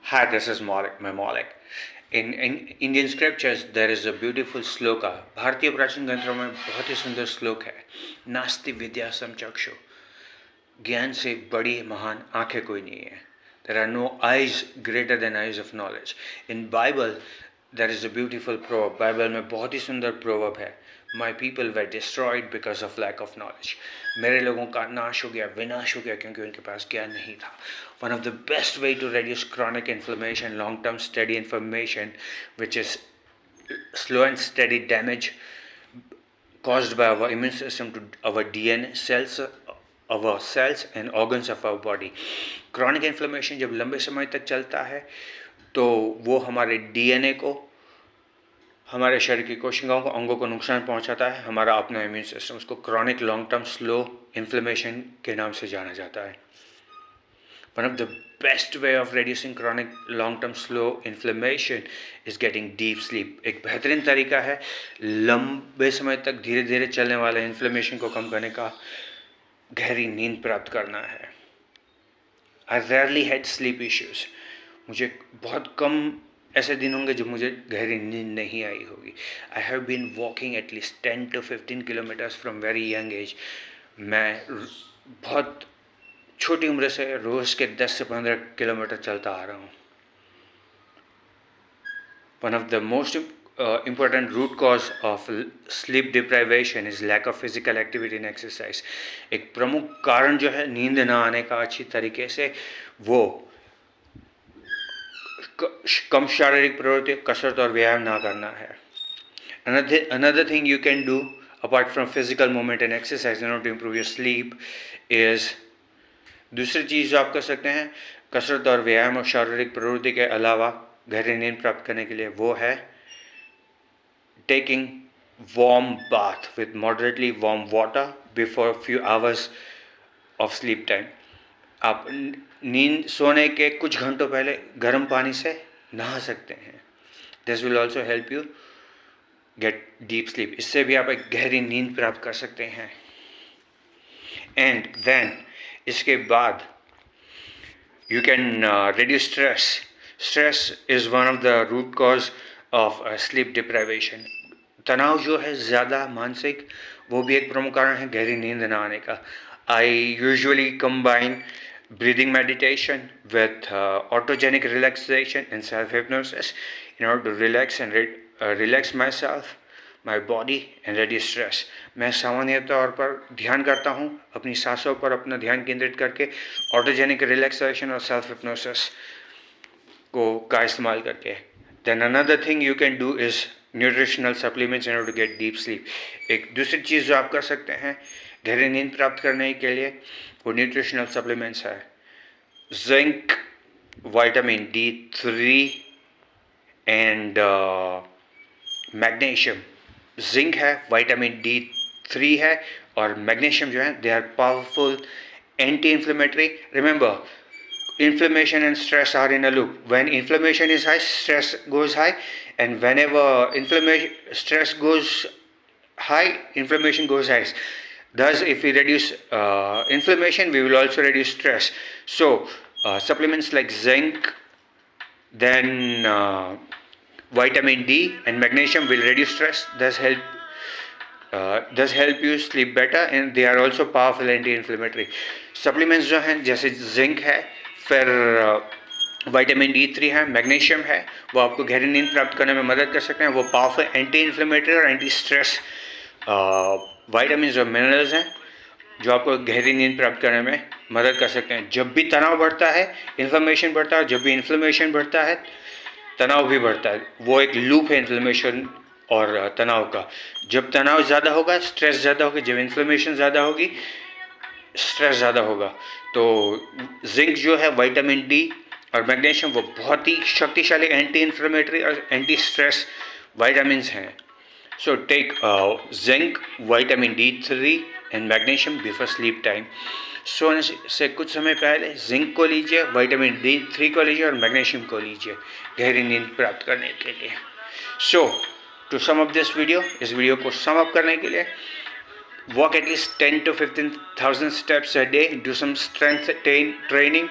Hi, this is Malik. In Indian scriptures, there is a beautiful sloka. भारतीय प्राचीन ग्रंथों में बहुत ही सुंदर श्लोक है. नास्ति विद्या समचक्षु. ज्ञान से बड़ी महान आंखें कोई नहीं है. There are no eyes greater than eyes of knowledge. In Bible, there is a beautiful proverb. Bible में बहुत ही सुंदर proverb है. My people were destroyed because of lack of knowledge. मेरे लोगों का नाश हो गया, विनाश हो गया क्योंकि उनके पास ज्ञान नहीं था. One of the best way to reduce chronic inflammation, long-term steady inflammation, which is slow and steady damage caused by our immune system to our DNA cells, our cells and organs of our body. Chronic inflammation जब लंबे समय तक चलता है तो वो हमारे DNA को, हमारे शरीर की कोशिकाओं को, अंगों को नुकसान पहुंचाता है. हमारा अपना इम्यून सिस्टम उसको chronic long term slow inflammation के नाम से जाना जाता है. One of the best way of reducing chronic long term slow inflammation is getting deep sleep. एक बेहतरीन तरीका है लंबे समय तक धीरे धीरे चलने वाले इन्फ्लेमेशन को कम करने का, गहरी नींद प्राप्त करना है. आई रेयरली हैड स्लीप इश्यूज. मुझे बहुत कम ऐसे दिन होंगे जब मुझे गहरी नींद नहीं आई होगी. I have been walking at least 10 to 15 kilometres from very young age. मैं बहुत छोटी उम्र से रोज़ के 10 से 15 किलोमीटर चलता आ रहा हूँ. One of the most important root cause of sleep deprivation is lack of physical activity and exercise. एक प्रमुख कारण जो है नींद ना आने का अच्छी तरीके से, वो कम शारीरिक प्रवृत्ति, कसरत और व्यायाम ना करना है. Another thing you can do apart from physical movement and exercise in order to improve your sleep is, दूसरी चीज़ जो आप कर सकते हैं कसरत और व्यायाम और शारीरिक प्रवृत्ति के अलावा गहरी नींद प्राप्त करने के लिए, वो है taking warm bath with moderately warm water before a few hours of sleep time. आप नींद सोने के कुछ घंटों पहले गर्म पानी से नहा सकते हैं. This will also help you get deep sleep. इससे भी आप एक गहरी नींद प्राप्त कर सकते हैं. एंड देन इसके बाद you can reduce stress. Stress is one of the root cause of sleep deprivation. तनाव जो है ज़्यादा मानसिक, वो भी एक प्रमुख कारण है गहरी नींद न आने का. I usually combine breathing meditation with autogenic relaxation and self-hypnosis in order to relax and relax myself, my body and reduce stress. मैं सामान्य तौर पर ध्यान करता हूँ, अपनी सांसों पर अपना ध्यान केंद्रित करके ऑटोजेनिक रिलैक्सेशन और सेल्फ हिप्नोसिस का इस्तेमाल करके. Then another thing you can do is nutritional supplements in order to get deep sleep. एक दूसरी चीज़ जो आप कर सकते हैं गहरी नींद प्राप्त करने के लिए, वो न्यूट्रिशनल सप्लीमेंट्स है. Zinc, vitamin D3 and magnesium. Zinc है, विटामिन D3 है और मैग्नीशियम जो है, they are powerful anti inflammatory. Remember, inflammation and stress are in a loop. When inflammation is high, stress goes high, and whenever stress goes high, inflammation goes high. Thus, if we reduce inflammation, we will also reduce stress. So, supplements like zinc, then vitamin D and magnesium will reduce stress. Thus help you sleep better, and they are also powerful anti-inflammatory. Supplements जो हैं जैसे zinc है, फिर vitamin D3 है, magnesium है, वो आपको गहरी नींद प्राप्त करने में मदद कर सकते हैं. वो पावरफुल एंटी इन्फ्लेमेटरी और एंटी स्ट्रेस विटामिन और मिनरल्स हैं जो आपको गहरी नींद प्राप्त करने में मदद कर सकते हैं. जब भी तनाव बढ़ता है इन्फ्लेमेशन बढ़ता है, जब भी इन्फ्लेमेशन बढ़ता है तनाव भी बढ़ता है. वो एक लूप है इन्फ्लेमेशन और तनाव का. जब तनाव ज़्यादा होगा स्ट्रेस ज़्यादा होगी, जब इन्फ्लेमेशन ज़्यादा होगी स्ट्रेस ज़्यादा होगा. तो जिंक जो है, विटामिन D और मैग्नीशियम, वो बहुत ही शक्तिशाली एंटी इन्फ्लेमेटरी और एंटी स्ट्रेस विटामिन्स हैं. So take zinc, vitamin D3 and magnesium before sleep time. सोने से कुछ समय पहले जिंक को लीजिए, विटामिन D3 को लीजिए और मैग्नीशियम को लीजिए गहरी नींद प्राप्त करने के लिए. So to sum up this video, इस वीडियो को सम अप करने के लिए, walk at least 10 to 15,000 steps a day, do some strength training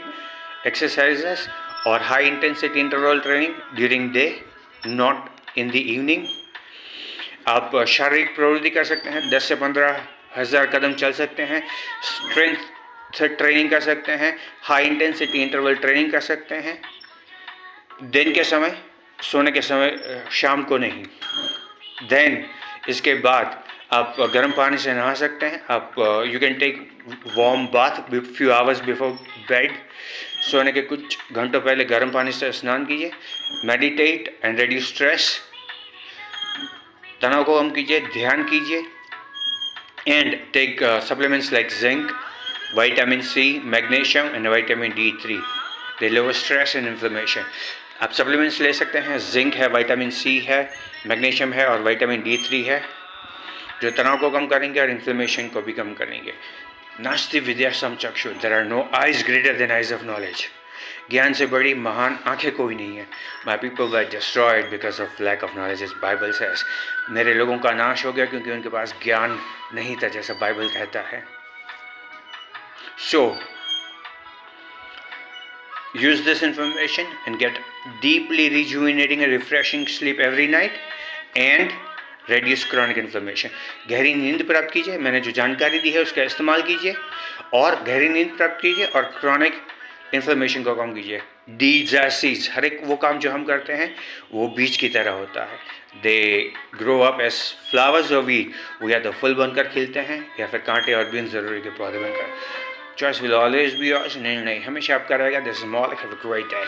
exercises, और high intensity interval training during day, not in the evening. आप शारीरिक प्रवृत्ति कर सकते हैं, 10 से 15,000 कदम चल सकते हैं, स्ट्रेंथ ट्रेनिंग कर सकते हैं, हाई इंटेंसिटी इंटरवल ट्रेनिंग कर सकते हैं, दिन के समय, सोने के समय, शाम को नहीं। देन इसके बाद आप गर्म पानी से नहा सकते हैं। आप you can take warm bath few hours before bed. सोने के कुछ घंटों पहले गर्म पानी से स्नान कीजिए। मेडिटेट एंड रिड्यूस स्ट्रेस, तनाव को कम कीजिए, ध्यान कीजिए। And take supplements like zinc, vitamin C, magnesium and vitamin D3, they lower stress and inflammation. आप सप्लीमेंट्स ले सकते हैं, जिंक है, विटामिन सी है, मैग्नीशियम है और विटामिन D3 है, जो तनाव को कम करेंगे और इन्फ्लेमेशन को भी कम करेंगे। नास्ति विद्या समचक्षु, there are no eyes greater than eyes of knowledge. ज्ञान से बड़ी महान आंखें कोई नहीं है। My people were destroyed because of lack of knowledge, is Bible says. मेरे लोगों का नाश हो गया क्योंकि उनके पास ज्ञान नहीं था, जैसा बाइबल कहता है। सो use this information and get deeply rejuvenating and refreshing sleep every night and reduce chronic inflammation। गहरी नींद प्राप्त कीजिए, मैंने जो जानकारी दी है उसका इस्तेमाल कीजिए और गहरी नींद प्राप्त कीजिए और क्रॉनिक इन्फ्लेमेशन को कम कीजिए। Deeds are seeds, हर एक वो काम जो हम करते हैं वो बीज की तरह होता है। They grow up as flowers और वीड, वो या तो फूल बनकर खिलते हैं या फिर कांटे और बिन जरूरी के पौधे बनकर। Choice will always be yours, निर्णय हमेशा आपका रहेगा। This is Malik, have a great day.